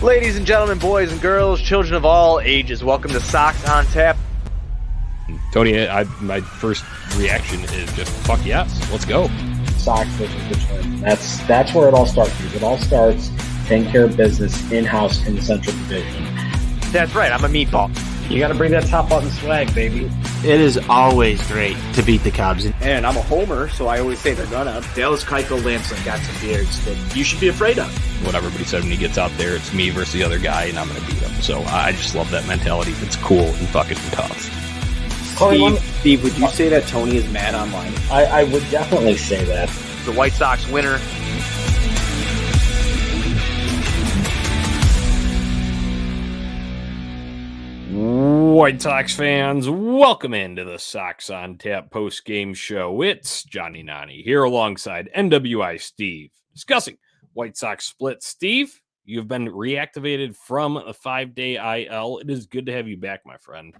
Ladies and gentlemen, boys and girls, children of all ages, welcome to Sox on Tap. Tony, my first reaction is just, fuck yes, let's go. Sox versus Detroit. That's where it all starts. It all starts taking care of business in-house in the Central Division. That's right, I'm a meatball. You got to bring that top button swag, baby. It is always great to beat the Cubs. And I'm a homer, so I always say they're gonna. Dallas Keuchel Lamson got some beards that you should be afraid of. What everybody said when he gets out there, it's me versus the other guy, and I'm going to beat him. So I just love that mentality. It's cool and fucking tough. Steve, would you say that Tony is mad online? I would definitely say that. The White Sox winner. White Sox fans, welcome into the Sox on Tap post-game show. It's Jonnie Nani here alongside NWI Steve discussing White Sox split. Steve, you've been reactivated from a 5-day IL. It is good to have you back, my friend.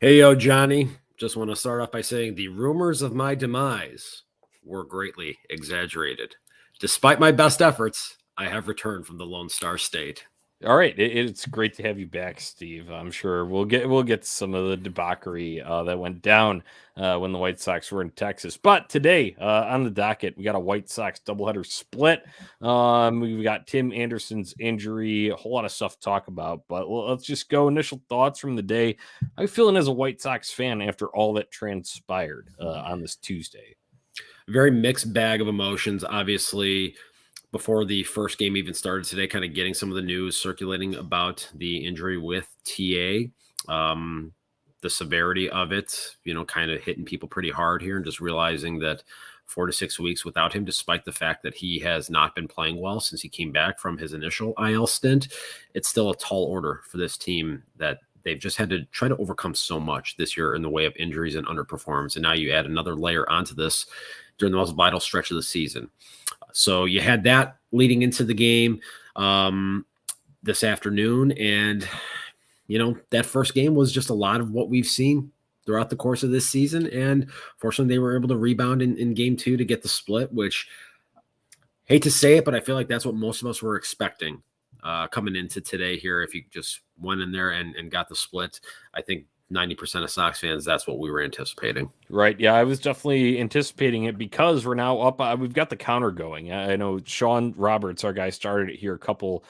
Hey, yo, Johnny. Just want to start off by saying the rumors of my demise were greatly exaggerated. Despite my best efforts, I have returned from the Lone Star State. All right, it's great to have you back, Steve. I'm sure we'll get some of the debauchery that went down when the White Sox were in Texas. But today on the docket, we got a White Sox doubleheader split. We've got Tim Anderson's injury, a whole lot of stuff to talk about. But let's just go initial thoughts from the day. How are you feeling as a White Sox fan after all that transpired on this Tuesday? Very mixed bag of emotions, obviously. Before the first game even started today, kind of getting some of the news circulating about the injury with TA, the severity of it, kind of hitting people pretty hard here, and just realizing that 4 to 6 weeks without him, despite the fact that he has not been playing well since he came back from his initial IL stint, it's still a tall order for this team that they've just had to try to overcome so much this year in the way of injuries and underperformance. And now you add another layer onto this during the most vital stretch of the season. So you had that leading into the game this afternoon. And, that first game was just a lot of what we've seen throughout the course of this season. And fortunately, they were able to rebound in game two to get the split, which, hate to say it, but I feel like that's what most of us were expecting coming into today here. If you just went in there and got the split, I think 90% of Sox fans, that's what we were anticipating. Right. Yeah, I was definitely anticipating it because we're now up. We've got the counter going. I know Sean Roberts, our guy, started it here a couple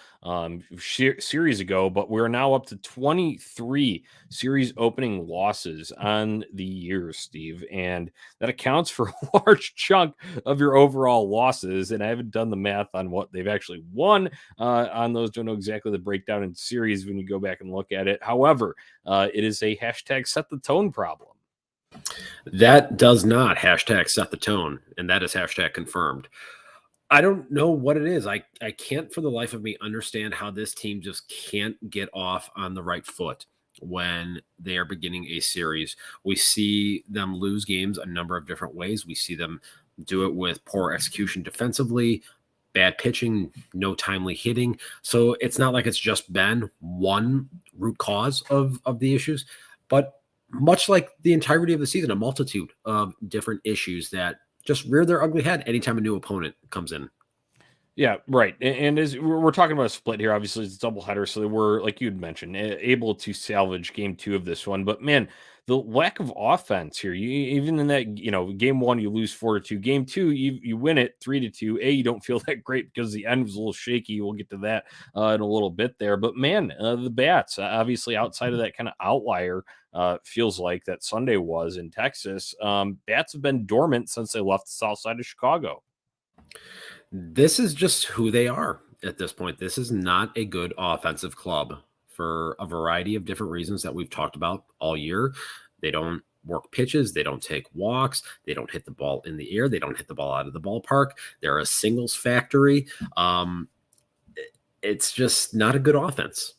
series ago, but we're now up to 23 series opening losses on the year, Steve. And that accounts for a large chunk of your overall losses. And I haven't done the math on what they've actually won on those. Don't know exactly the breakdown in series when you go back and look at it. However, it is a hashtag set the tone problem. That does not hashtag set the tone, and that is hashtag confirmed. I don't know what it is. I can't for the life of me understand how this team just can't get off on the right foot when they are beginning a series. We see them lose games a number of different ways. We see them do it with poor execution defensively, bad pitching, no timely hitting. So it's not like it's just been one root cause of the issues, but much like the entirety of the season, a multitude of different issues that just rear their ugly head anytime a new opponent comes in. Yeah, right. And as we're talking about a split here, obviously it's a doubleheader, so they were, like you'd mentioned, able to salvage game two of this one. But man, the lack of offense here, even in that, game one, you lose 4-2. Game two, you win it 3-2. You don't feel that great because the end was a little shaky. We'll get to that in a little bit there. But man, the bats, obviously outside of that kind of outlier, feels like that Sunday was in Texas, bats have been dormant since they left the south side of Chicago. This is just who they are at this point. This is not a good offensive club for a variety of different reasons that we've talked about all year. They don't work pitches. They don't take walks. They don't hit the ball in the air. They don't hit the ball out of the ballpark. They're a singles factory. It's just not a good offense,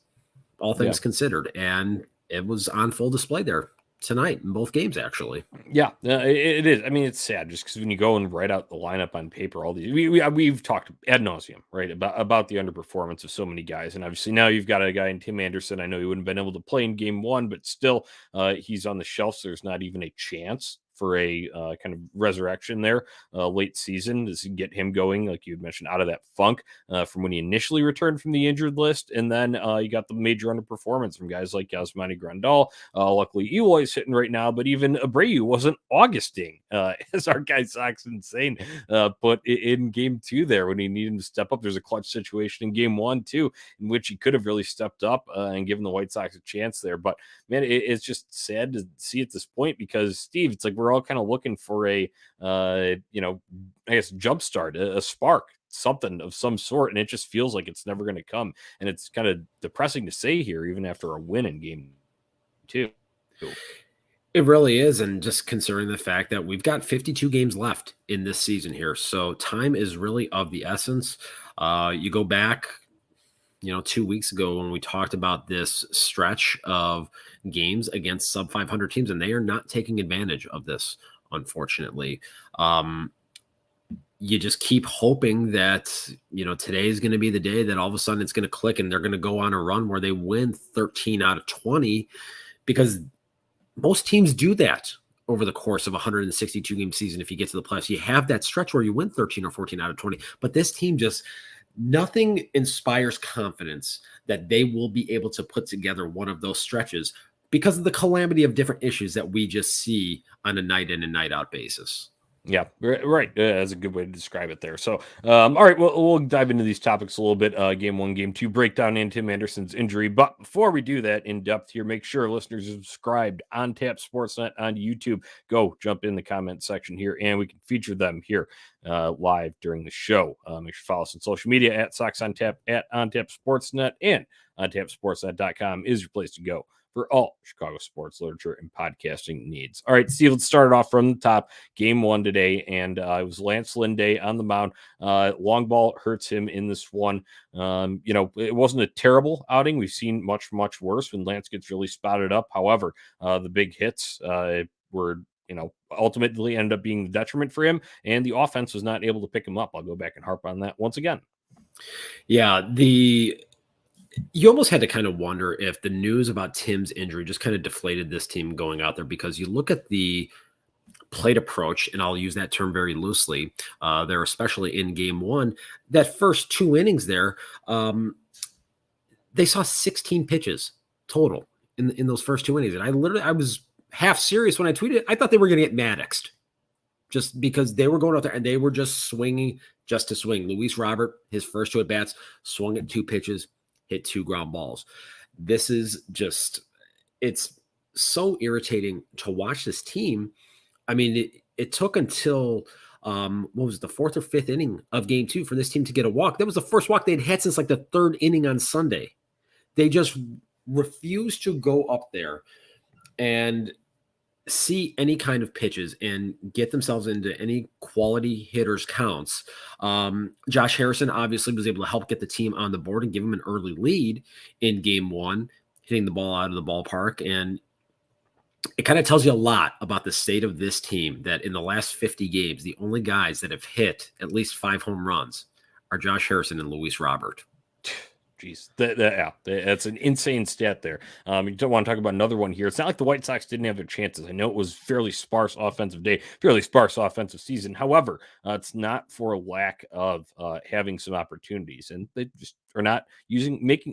all things considered. And it was on full display there tonight in both games, actually. Yeah, it is. I mean, it's sad just because when you go and write out the lineup on paper, all these we've talked ad nauseum, right, about the underperformance of so many guys, and obviously now you've got a guy in Tim Anderson. I know he wouldn't have been able to play in game one, but still, he's on the shelf, so there's not even a chance for a kind of resurrection there late season to get him going, like you had mentioned, out of that funk from when he initially returned from the injured list. And then you got the major underperformance from guys like Yasmani Grandal. Luckily, Eloy's hitting right now, but even Abreu wasn't Augusting, as our guy Sox Insane put in game 2 there when he needed to step up. There's a clutch situation in game 1 too, in which he could have really stepped up and given the White Sox a chance there. But man, it's just sad to see at this point because Steve, it's like we're all kind of looking for a I guess jump start, a spark, something of some sort, and it just feels like it's never going to come. And it's kind of depressing to say here, even after a win in game 2. It really is. And just considering the fact that we've got 52 games left in this season here. So time is really of the essence. You go back, 2 weeks ago when we talked about this stretch of games against sub 500 teams, and they are not taking advantage of this, unfortunately. You just keep hoping that, today is going to be the day that all of a sudden it's going to click and they're going to go on a run where they win 13 out of 20, because most teams do that over the course of a 162 game season. If you get to the playoffs, you have that stretch where you win 13 or 14 out of 20, but this team just, nothing inspires confidence that they will be able to put together one of those stretches because of the calamity of different issues that we just see on a night in and night out basis. Yeah, right. That's a good way to describe it there. So, all right, we'll dive into these topics a little bit. Game 1, game 2, breakdown in Tim Anderson's injury. But before we do that in depth here, make sure listeners are subscribed on Tap Sportsnet on YouTube. Go jump in the comment section here, and we can feature them here live during the show. Make sure to follow us on social media at Sox on Tap, at On Tap Sportsnet, and ontapsportsnet.com is your place to go for all Chicago sports literature and podcasting needs. All right, Steve, let's start it off from the top. Game 1 today, and it was Lance Lynn Day on the mound. Long ball hurts him in this one. It wasn't a terrible outing. We've seen much, much worse when Lance gets really spotted up. However, the big hits were ultimately end up being the detriment for him, and the offense was not able to pick him up. I'll go back and harp on that once again. Yeah, you almost had to kind of wonder if the news about Tim's injury just kind of deflated this team going out there, because you look at the plate approach, and I'll use that term very loosely there, especially in game 1, that first 2 innings there, they saw 16 pitches total in those first 2 innings. And I was half serious when I tweeted. I thought they were going to get Maddoxed just because they were going out there and they were just swinging just to swing. Luis Robert, his first 2 at-bats, swung at 2 pitches, hit 2 ground balls. This is just, it's so irritating to watch this team. I mean, it took until, what was it, the 4th or 5th inning of game 2 for this team to get a walk. That was the first walk they'd had since like the 3rd inning on Sunday. They just refused to go up there and see any kind of pitches and get themselves into any quality hitters counts. Josh Harrison obviously was able to help get the team on the board and give them an early lead in game 1, hitting the ball out of the ballpark. And it kind of tells you a lot about the state of this team, that in the last 50 games, the only guys that have hit at least 5 home runs are Josh Harrison and Luis Robert. Jeez, that's an insane stat there. You don't want to talk about another one here. It's not like the White Sox didn't have their chances. I know it was fairly sparse offensive day, fairly sparse offensive season. However, it's not for a lack of having some opportunities, and they just are not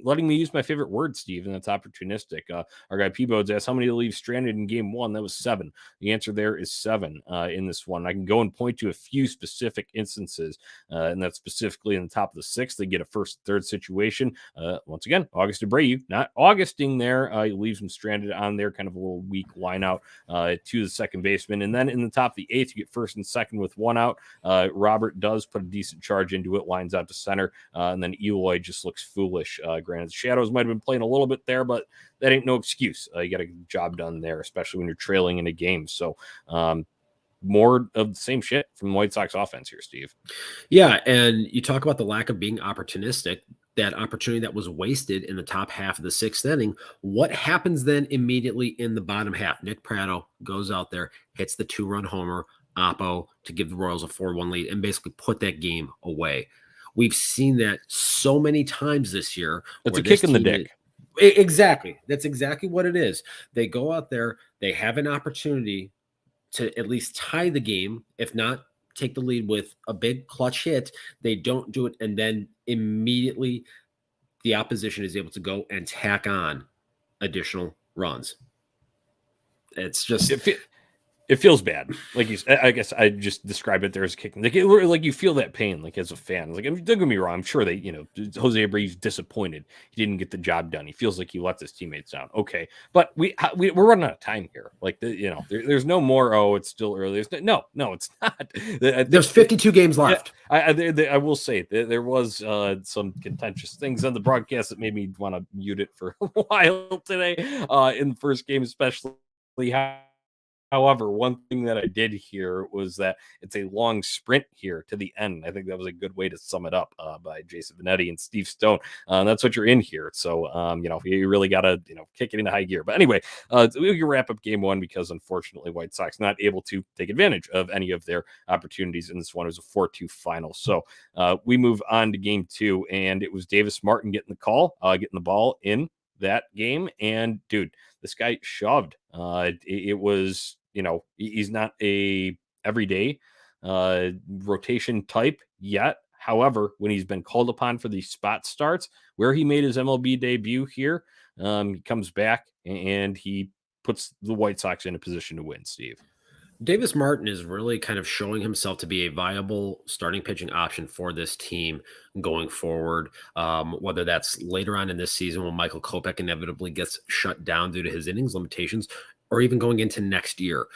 letting me use my favorite word, Steve, and that's opportunistic. Our guy Peabodes asked how many to leave stranded in game 1. That was 7. The answer there is 7 in this one. I can go and point to a few specific instances, and that's specifically in the top of the 6th. They get a 1st, 3rd situation. Once again, August Abreu, not Augusting there. He leaves him stranded on there, kind of a little weak line out to the second baseman. And then in the top of the 8th, you get 1st and 2nd with 1 out. Robert does put a decent charge into it, lines out to center, and then Eloy just looks foolish. Granted, Shadows might have been playing a little bit there, but that ain't no excuse. You got a job done there, especially when you're trailing in a game. So more of the same shit from the White Sox offense here, Steve. Yeah, and you talk about the lack of being opportunistic, that opportunity that was wasted in the top half of the 6th inning. What happens then immediately in the bottom half? Nick Pratto goes out there, hits the 2-run homer, Oppo, to give the Royals a 4-1 lead and basically put that game away. We've seen that so many times this year. It's a kick in the dick. Exactly. That's exactly what it is. They go out there, they have an opportunity to at least tie the game, if not take the lead with a big clutch hit. They don't do it, and then immediately the opposition is able to go and tack on additional runs. It's just it feels bad. Like I guess I just describe it there as kicking. Like you feel that pain, like as a fan. Like, don't get me wrong. I'm sure they, Jose Abreu's disappointed. He didn't get the job done. He feels like he let his teammates down. Okay, but we're running out of time here. Like there's no more. Oh, it's still early. No, it's not. There's 52 games left. I will say there was some contentious things on the broadcast that made me want to mute it for a while today. In the first game, especially. However, one thing that I did hear was that it's a long sprint here to the end. I think that was a good way to sum it up by Jason Benetti and Steve Stone. That's what you're in here. So, you really got to, kick it into high gear. But anyway, we can wrap up game one because unfortunately White Sox not able to take advantage of any of their opportunities in this one. It was a 4-2 final. So we move on to game two, and it was Davis Martin getting the call, getting the ball in that game. And dude, this guy shoved. It was, he's not a everyday rotation type yet. However, when he's been called upon for these spot starts, where he made his MLB debut here, he comes back and he puts the White Sox in a position to win, Steve. Davis Martin is really kind of showing himself to be a viable starting pitching option for this team going forward, whether that's later on in this season when Michael Kopech inevitably gets shut down due to his innings limitations, or even going into next year.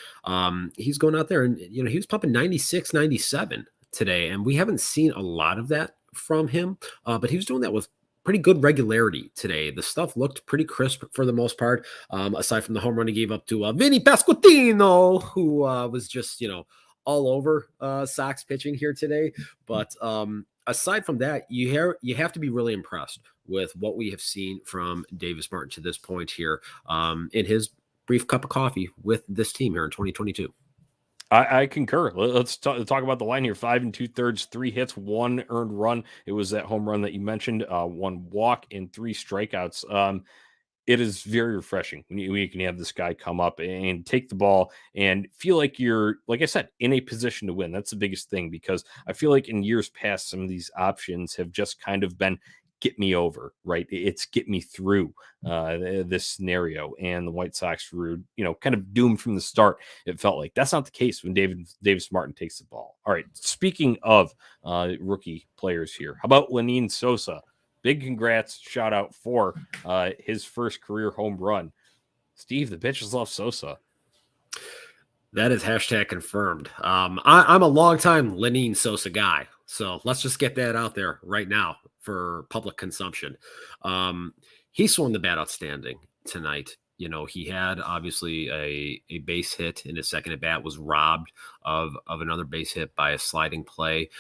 He's going out there and, he was pumping 96, 97 today, and we haven't seen a lot of that from him, but he was doing that with pretty good regularity today. The stuff looked pretty crisp for the most part, aside from the home run he gave up to Vinny Pasquantino, who was just, all over Sox pitching here today. But aside from that, you have to be really impressed with what we have seen from Davis Martin to this point here in his brief cup of coffee with this team here in 2022. I concur. Let's talk about the line here. 5 2/3, 3 hits, 1 earned run. It was that home run that you mentioned, 1 walk and 3 strikeouts. It is very refreshing when you can have this guy come up and take the ball and feel like you're, like I said, in a position to win. That's the biggest thing, because I feel like in years past, some of these options have just kind of been get me over, right? It's get me through this scenario. And the White Sox were, kind of doomed from the start. It felt like that's not the case when Davis Martin takes the ball. All right. Speaking of rookie players here, how about Lenyn Sosa? Big congrats, shout out for his first career home run. Steve, the pitchers love Sosa. That is hashtag confirmed. I'm a longtime Lenyn Sosa guy, so let's just get that out there right now for public consumption. He swung the bat outstanding tonight. He had obviously a base hit in his second at bat, was robbed of another base hit by a sliding play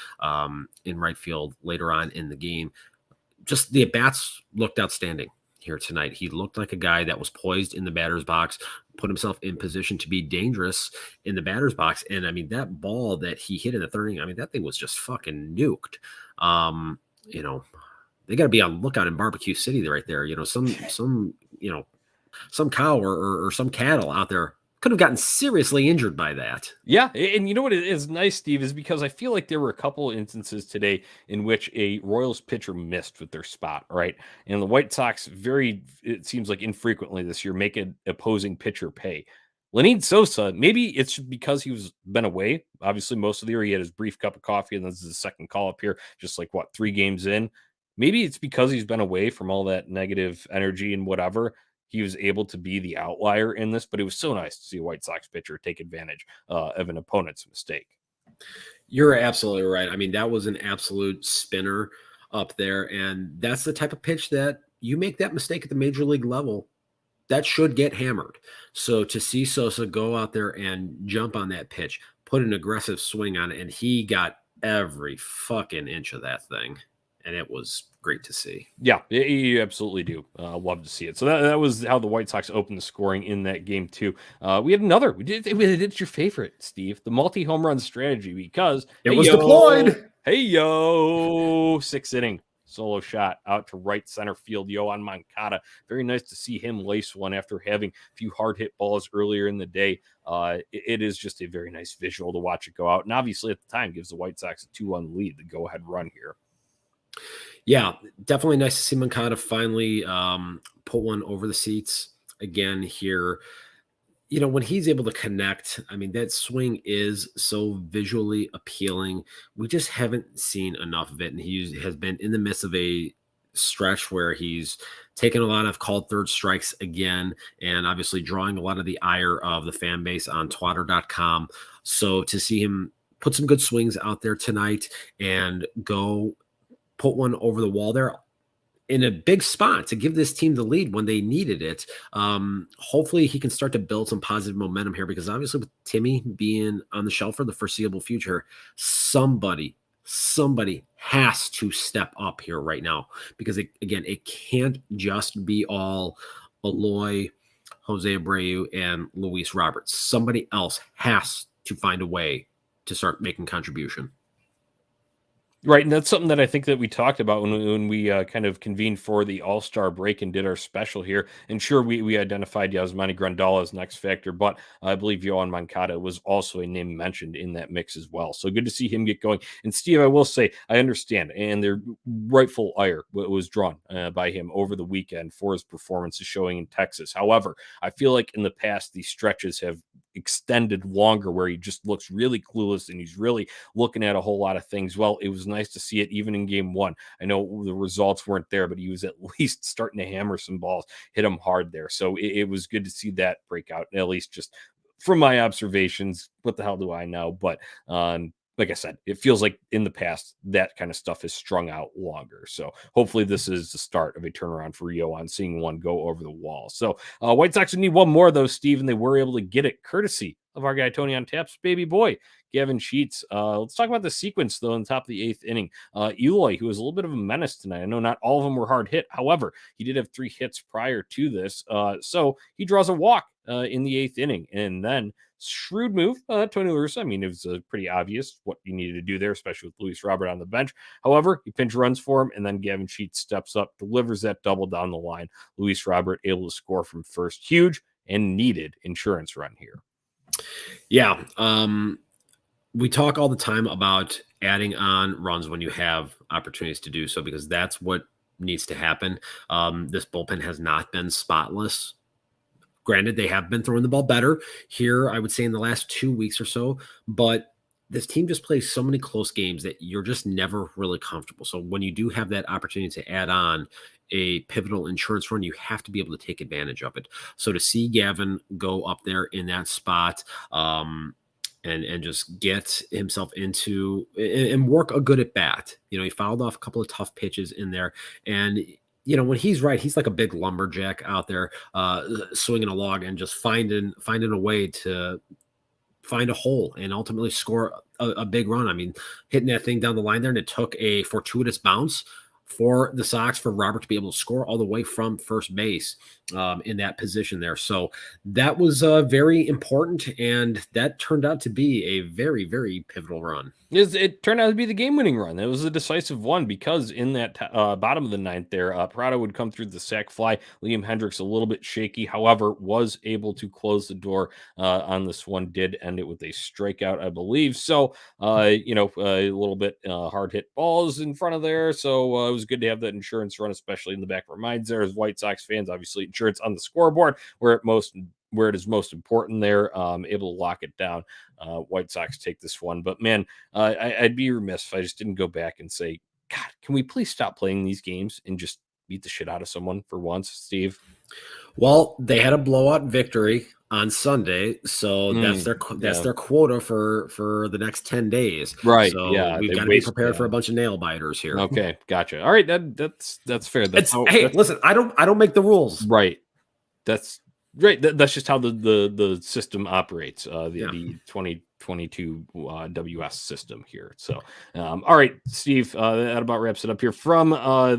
in right field later on in the game. Just the at-bats looked outstanding here tonight. He looked like a guy that was poised in the batter's box, put himself in position to be dangerous in the batter's box. And I mean, that ball that he hit in the third inning, that thing was just fucking nuked. They got to be on lookout in Barbecue City right there. Some cow or some cattle out there could have gotten seriously injured by that. Yeah, and you know what is nice, Steve, is because I feel like there were a couple of instances today in which a Royals pitcher missed with their spot, right? And the White Sox it seems like infrequently this year, make an opposing pitcher pay. Lenyn Sosa, maybe it's because he's been away. Obviously, most of the year he had his brief cup of coffee, and this is his second call up here, just like 3 games in. Maybe it's because he's been away from all that negative energy and whatever. He was able to be the outlier in this, but it was so nice to see a White Sox pitcher take advantage of an opponent's mistake. You're absolutely right. That was an absolute spinner up there, and that's the type of pitch that you make that mistake at the major league level, that should get hammered. So to see Sosa go out there and jump on that pitch, put an aggressive swing on it, and he got every fucking inch of that thing. And it was great to see. Yeah, you absolutely do. Love to see it. So that was how the White Sox opened the scoring in that game too. We had another. It's your favorite, Steve, the multi-home run strategy, because it was deployed. Hey, 6th inning. solo shot out to right center field. Yoan Moncada, very nice to see him lace one after having a few hard hit balls earlier in the day. It is just a very nice visual to watch it go out. And obviously at the time gives the White Sox a 2-1 lead, the go ahead run here. Yeah, definitely nice to see Moncada finally put one over the seats again here. When he's able to connect, I mean, that swing is so visually appealing. We just haven't seen enough of it. And he has been in the midst of a stretch where he's taken a lot of called third strikes again, and obviously drawing a lot of the ire of the fan base on twatter.com. So to see him put some good swings out there tonight and go put one over the wall there in a big spot to give this team the lead when they needed it. Hopefully he can start to build some positive momentum here, because obviously with Timmy being on the shelf for the foreseeable future, somebody has to step up here right now, because it can't just be all Eloy, Jose Abreu, and Luis Roberts. Somebody else has to find a way to start making contribution. Right, and that's something that I think that we talked about when we kind of convened for the All-Star break and did our special here. And sure, we identified Yasmani Grandal as next factor, but I believe Yoan Moncada was also a name mentioned in that mix as well. So good to see him get going. And Steve, I will say, I understand, and their rightful ire was drawn by him over the weekend for his performances showing in Texas. However, I feel like in the past, these stretches have extended longer where he just looks really clueless and he's really looking at a whole lot of things. Well, it was nice to see it even in game one. I know the results weren't there, but he was at least starting to hammer some balls, hit them hard there. So it was good to see that break out, at least just from my observations. What the hell do I know? But like I said, it feels like in the past that kind of stuff is strung out longer. So hopefully this is the start of a turnaround for Rio on seeing one go over the wall. So White Sox would need one more, though, Steve, and they were able to get it courtesy of our guy Tony on Tap's baby boy, Gavin Sheets. Let's talk about the sequence, though, in the top of the eighth inning. Eloy, who was a little bit of a menace tonight. I know not all of them were hard hit. However, he did have 3 hits prior to this. So he draws a walk in the eighth inning. And then shrewd move, Tony La Russa. I mean, it was pretty obvious what you needed to do there, especially with Luis Robert on the bench. However, he pinch runs for him, and then Gavin Sheets steps up, delivers that double down the line. Luis Robert able to score from first. Huge and needed insurance run here. Yeah. We talk all the time about adding on runs when you have opportunities to do so, because that's what needs to happen. This bullpen has not been spotless. Granted, they have been throwing the ball better here, I would say, in the last 2 weeks or so, but this team just plays so many close games that you're just never really comfortable. So when you do have that opportunity to add on a pivotal insurance run, you have to be able to take advantage of it. So to see Gavin go up there in that spot, and just get himself into and work a good at bat. He fouled off a couple of tough pitches in there, and when he's right, he's like a big lumberjack out there, swinging a log and just finding a way to find a hole and ultimately score a big run. I mean, hitting that thing down the line there, and it took a fortuitous bounce for the Sox for Robert to be able to score all the way from first base in that position there. So that was very important, and that turned out to be a very, very pivotal run. It turned out to be the game-winning run. It was a decisive one, because in that bottom of the ninth there, Prado would come through the sac fly. Liam Hendricks a little bit shaky, however, was able to close the door on this one, did end it with a strikeout, I believe. So, a little bit hard hit balls in front of there. So it was good to have that insurance run, especially in the back of our minds there as White Sox fans. Obviously, insurance on the scoreboard where it is most important there, able to lock it down. White Sox take this one. But, man, I'd be remiss if I just didn't go back and say, God, can we please stop playing these games and just beat the shit out of someone for once, Steve? Well, they had a blowout victory on Sunday, so that's their quota for the next 10 days. Right. So yeah, we've got to be prepared for a bunch of nail biters here. Okay, gotcha. All right, that's fair. Listen, I don't make the rules. Right. That's right. That's just how the system operates. The 2022 WS system here. So, all right, Steve, that about wraps it up here from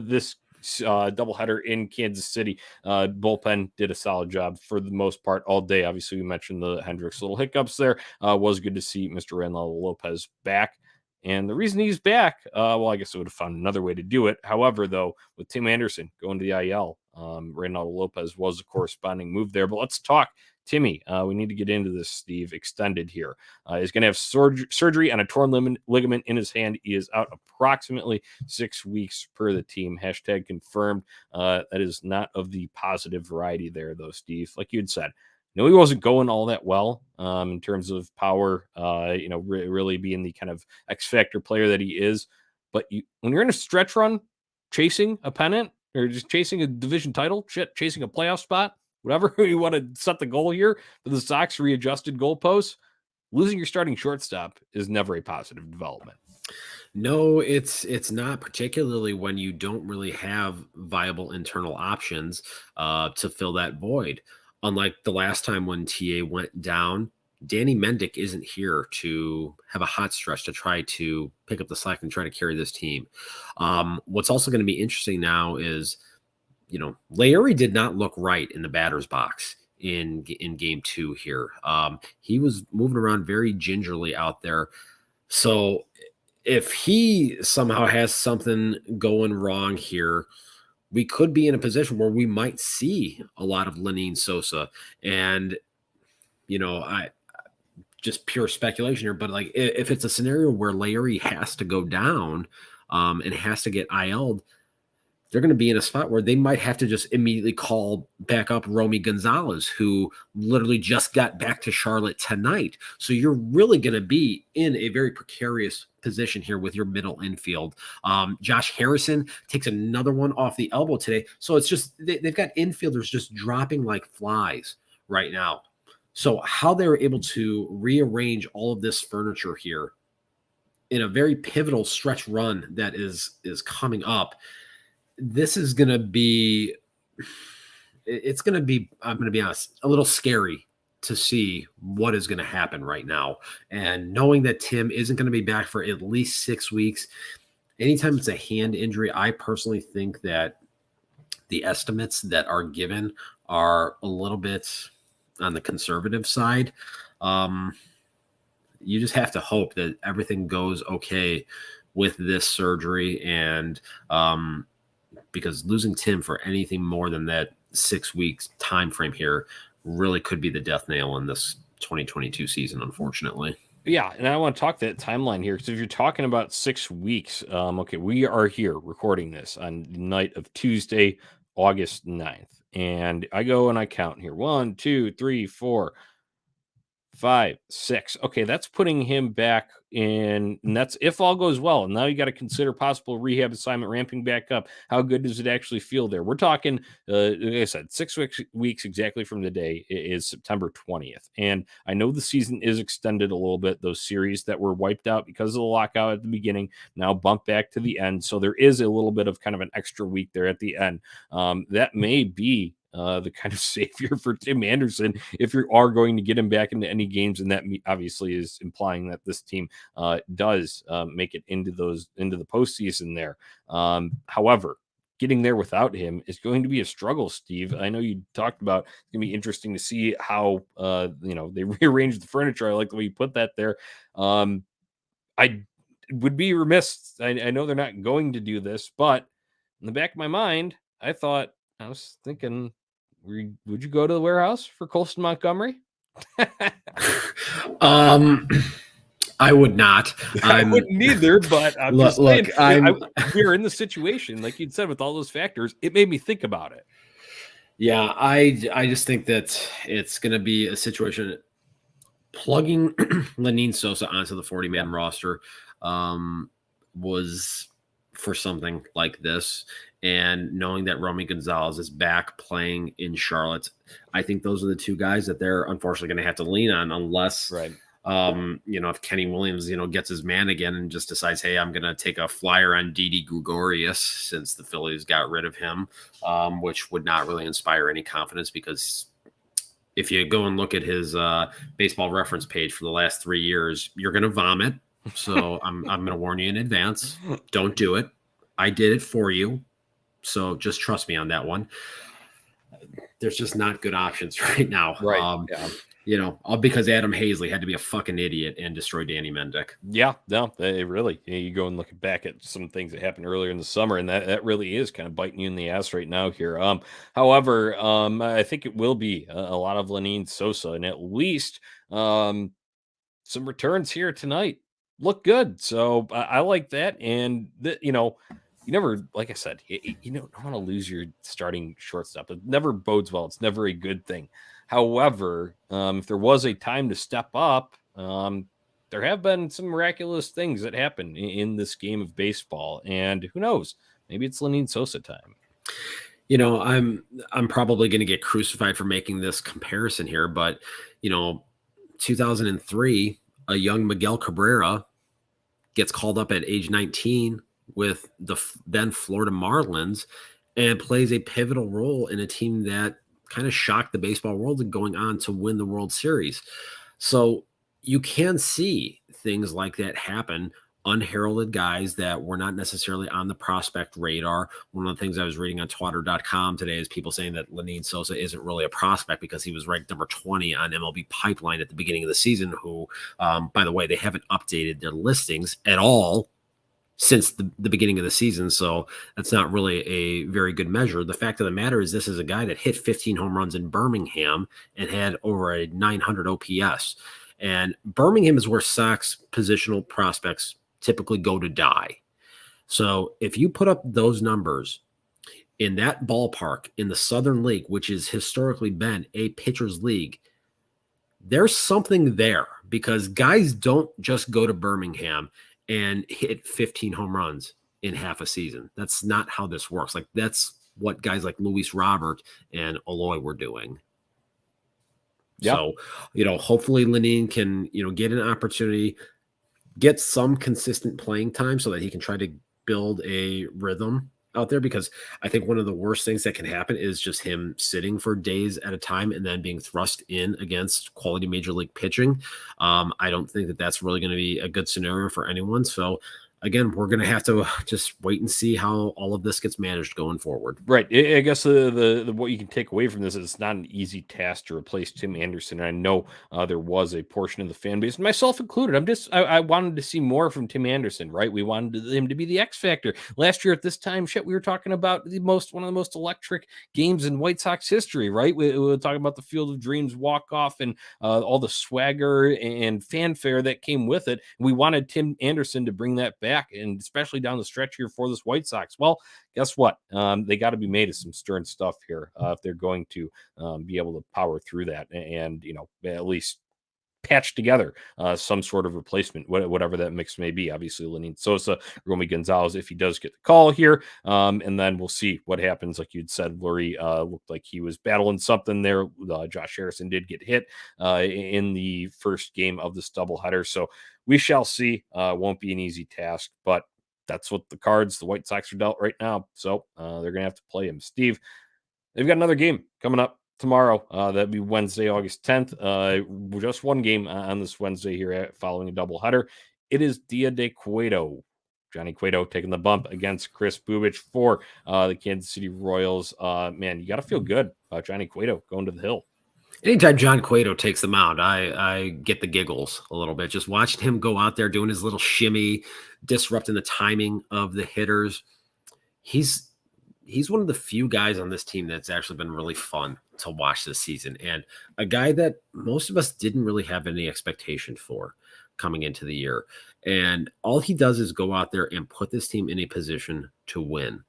this doubleheader in Kansas City. Bullpen did a solid job for the most part all day. Obviously, we mentioned the Hendricks little hiccups there. Was good to see Mr. Reynaldo Lopez back. And the reason he's back, well, I guess I would have found another way to do it. However, though, with Tim Anderson going to the IL, Reynaldo Lopez was a corresponding move there. But let's talk Timmy. We need to get into this, Steve, extended here. He's going to have surgery on a torn ligament in his hand. He is out approximately 6 weeks per the team. Hashtag confirmed. That is not of the positive variety there, though, Steve. Like you had said, he wasn't going all that well in terms of power, really being the kind of X factor player that he is. But when you're in a stretch run, chasing a pennant or just chasing a division title, chasing a playoff spot, whatever you want to set the goal here for the Sox readjusted goalposts, losing your starting shortstop is never a positive development. No, it's not, particularly when you don't really have viable internal options to fill that void. Unlike the last time when TA went down, Danny Mendick isn't here to have a hot stretch to try to pick up the slack and try to carry this team. What's also going to be interesting now is, Larry did not look right in the batter's box in game 2 here. He was moving around very gingerly out there. So if he somehow has something going wrong here, we could be in a position where we might see a lot of Lenyn Sosa. And, I just pure speculation here, but like if it's a scenario where Larry has to go down and has to get IL'd, they're going to be in a spot where they might have to just immediately call back up Romy Gonzalez, who literally just got back to Charlotte tonight. So you're really going to be in a very precarious position here with your middle infield. Josh Harrison takes another one off the elbow today. So it's just, they've got infielders just dropping like flies right now. So how they're able to rearrange all of this furniture here in a very pivotal stretch run that is coming up, this is going to be, I'm going to be honest, a little scary to see what is going to happen right now. And knowing that Tim isn't going to be back for at least 6 weeks, anytime it's a hand injury, I personally think that the estimates that are given are a little bit on the conservative side. You just have to hope that everything goes okay with this surgery. And, because losing Tim for anything more than that 6 weeks time frame here really could be the death nail in this 2022 season, unfortunately. Yeah, and I want to talk that timeline here, because if you're talking about 6 weeks, okay, we are here recording this on the night of Tuesday, August 9th, and I go and I count here. 1, 2, 3, 4, 5, 6. Okay, that's putting him back in, and that's if all goes well. And now you got to consider possible rehab assignment ramping back up. How good does it actually feel there? We're talking, like I said, 6 weeks exactly from the day is September 20th. And I know the season is extended a little bit. Those series that were wiped out because of the lockout at the beginning now bump back to the end. So there is a little bit of kind of an extra week there at the end. That may be the kind of savior for Tim Anderson if you are going to get him back into any games, and that obviously is implying that this team does make it into the postseason there. However, getting there without him is going to be a struggle, Steve. I know you talked about it's going to be interesting to see how they rearrange the furniture. I like the way you put that there. I would be remiss. I know they're not going to do this, but in the back of my mind, I was thinking, would you go to the warehouse for Colston Montgomery? I would not. I wouldn't either, but I'm just saying, we're in the situation, like you'd said, with all those factors. It made me think about it. Yeah, I just think that it's going to be a situation plugging Lenyn Sosa onto the 40-man roster was for something like this. And knowing that Romy Gonzalez is back playing in Charlotte, I think those are the two guys that they're unfortunately going to have to lean on, unless, if Kenny Williams, gets his man again and just decides, hey, I'm going to take a flyer on Didi Gregorius since the Phillies got rid of him, which would not really inspire any confidence, because if you go and look at his baseball reference page for the last 3 years, you're going to vomit. So I'm going to warn you in advance. Don't do it. I did it for you. So just trust me on that one. There's just not good options right now. Right. Yeah. all because Adam Hazley had to be a fucking idiot and destroy Danny Mendick. Yeah, no, it really. You go and look back at some things that happened earlier in the summer, and that really is kind of biting you in the ass right now here. However, I think it will be a lot of Lenine Sosa, and at least some returns here tonight look good. So I like that, and you never, like I said, you don't want to lose your starting shortstop. It never bodes well. It's never a good thing. However, if there was a time to step up, there have been some miraculous things that happen in this game of baseball, and who knows? Maybe it's Lenine Sosa time. I'm probably going to get crucified for making this comparison here, but 2003, a young Miguel Cabrera gets called up at age 19 with the then Florida Marlins and plays a pivotal role in a team that kind of shocked the baseball world and going on to win the World Series. So you can see things like that happen. Unheralded guys that were not necessarily on the prospect radar. One of the things I was reading on Twitter.com today is people saying that Lenine Sosa isn't really a prospect because he was ranked number 20 on MLB Pipeline at the beginning of the season, who, by the way, they haven't updated their listings at all since the beginning of the season. So that's not really a very good measure. The fact of the matter is this is a guy that hit 15 home runs in Birmingham and had over a 900 OPS. And Birmingham is where Sox positional prospects typically go to die. So if you put up those numbers in that ballpark in the Southern League, which has historically been a pitcher's league, there's something there, because guys don't just go to Birmingham and hit 15 home runs in half a season. That's not how this works. Like, that's what guys like Luis Robert and Eloy were doing. Yep. So, hopefully Lenine can, get an opportunity, get some consistent playing time so that he can try to build a rhythm out there, because I think one of the worst things that can happen is just him sitting for days at a time and then being thrust in against quality major league pitching. I don't think that that's really going to be a good scenario for anyone. So again, we're going to have to just wait and see how all of this gets managed going forward. Right. I guess the what you can take away from this is it's not an easy task to replace Tim Anderson. I know there was a portion of the fan base, myself included. I wanted to see more from Tim Anderson, right? We wanted him to be the X factor. Last year at this time, we were talking about one of the most electric games in White Sox history, right? We were talking about the Field of Dreams walk-off and all the swagger and fanfare that came with it. We wanted Tim Anderson to bring that back, and especially down the stretch here for this White Sox. Well, guess what? They got to be made of some stern stuff here if they're going to be able to power through that and at least patch together some sort of replacement, whatever that mix may be. Obviously, Lenine Sosa, Romy Gonzalez, if he does get the call here, and then we'll see what happens. Like you'd said, Lurie looked like he was battling something there. Josh Harrison did get hit in the first game of this doubleheader, so we shall see. Won't be an easy task, but that's what the White Sox are dealt right now. So they're going to have to play him. Steve, they've got another game coming up tomorrow. That'd be Wednesday, August 10th. Just one game on this Wednesday here following a doubleheader. It is Dia de Cueto. Johnny Cueto taking the bump against Chris Bubich for the Kansas City Royals. Man, you got to feel good about Johnny Cueto going to the hill. Anytime John Cueto takes the mound, I get the giggles a little bit. Just watching him go out there doing his little shimmy, disrupting the timing of the hitters. He's one of the few guys on this team that's actually been really fun to watch this season, and a guy that most of us didn't really have any expectation for coming into the year. And all he does is go out there and put this team in a position to win.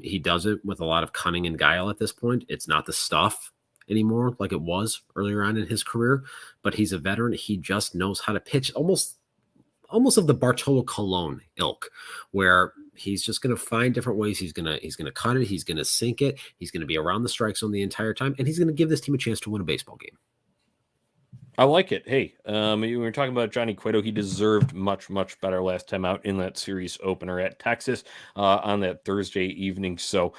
He does it with a lot of cunning and guile at this point. It's not the stuff anymore like it was earlier on in his career, but he's a veteran. He just knows how to pitch, almost of the Bartolo Colon ilk, where he's just going to find different ways. He's going to cut it. He's going to sink it. He's going to be around the strike zone the entire time, and he's going to give this team a chance to win a baseball game. I like it. Hey, we were talking about Johnny Cueto. He deserved much, much better last time out in that series opener at Texas on that Thursday evening. So,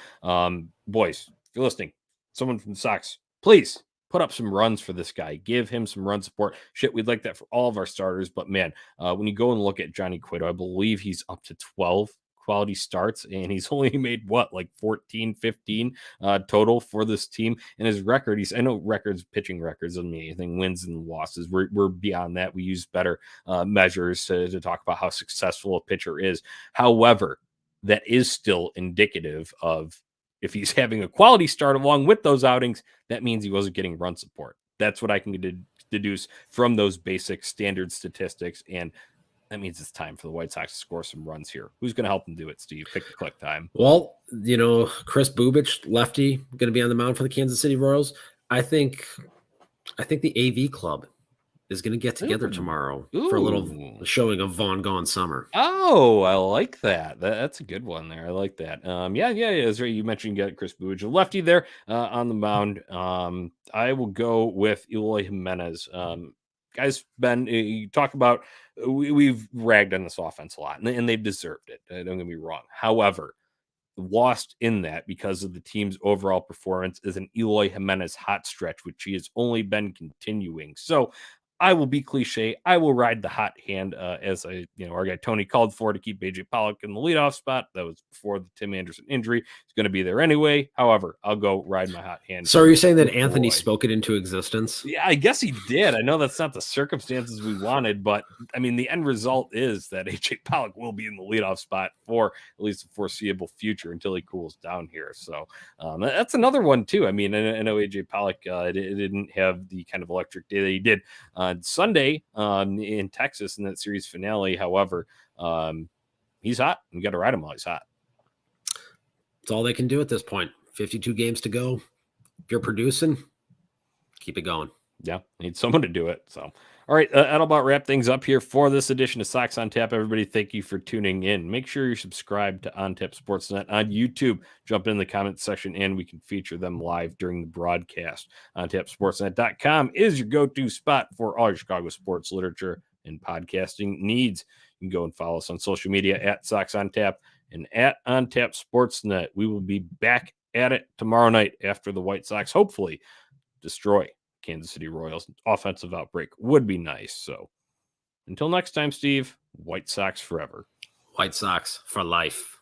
boys, if you're listening, someone from the Sox, please put up some runs for this guy. Give him some run support. Shit, we'd like that for all of our starters. But, man, when you go and look at Johnny Cueto, I believe he's up to 12 quality starts, and he's only made like 14, 15 total for this team. And his record, I know records, pitching records doesn't mean anything, wins and losses. We're beyond that. We use better measures to talk about how successful a pitcher is. However, that is still indicative of, if he's having a quality start along with those outings, that means he wasn't getting run support. That's what I can deduce from those basic standard statistics. And that means it's time for the White Sox to score some runs here. Who's going to help them do it, Steve? Pick the click time. Well, Chris Bubich, lefty, going to be on the mound for the Kansas City Royals. I think the AV Club is going to get together tomorrow for a little showing of Vaughn Gone Summer. Oh, I like that. That's a good one there. I like that. Yeah. That's right. You mentioned you got Chris Bouge, a lefty there on the mound. I will go with Eloy Jimenez. Guys, Ben, you talk about, we've ragged on this offense a lot, and they've deserved it. Don't get me wrong. However, lost in that because of the team's overall performance is an Eloy Jimenez hot stretch, which he has only been continuing. So I will be cliche. I will ride the hot hand, as our guy Tony called for, to keep AJ Pollock in the leadoff spot. That was before the Tim Anderson injury. He's going to be there anyway. However, I'll go ride my hot hand. So are you saying that Anthony spoke it into existence? Yeah, I guess he did. I know that's not the circumstances we wanted, but I mean, the end result is that AJ Pollock will be in the leadoff spot for at least the foreseeable future until he cools down here. So that's another one too. I mean, I know AJ Pollock didn't have the kind of electric day that he did Sunday in Texas in that series finale. However, he's hot. You got to ride him while he's hot. It's all they can do at this point. 52 games to go. If you're producing, keep it going. Yeah, need someone to do it. So, all right, that'll about wrap things up here for this edition of Sox on Tap. Everybody, thank you for tuning in. Make sure you're subscribed to On Tap Sportsnet on YouTube. Jump in the comment section, and we can feature them live during the broadcast. OnTapSportsnet.com is your go-to spot for all your Chicago sports literature and podcasting needs. You can go and follow us on social media at Sox on Tap and at On Tap Sportsnet. We will be back at it tomorrow night after the White Sox hopefully destroy Kansas City Royals. Offensive outbreak would be nice. So until next time, Steve, White Sox forever. White Sox for life.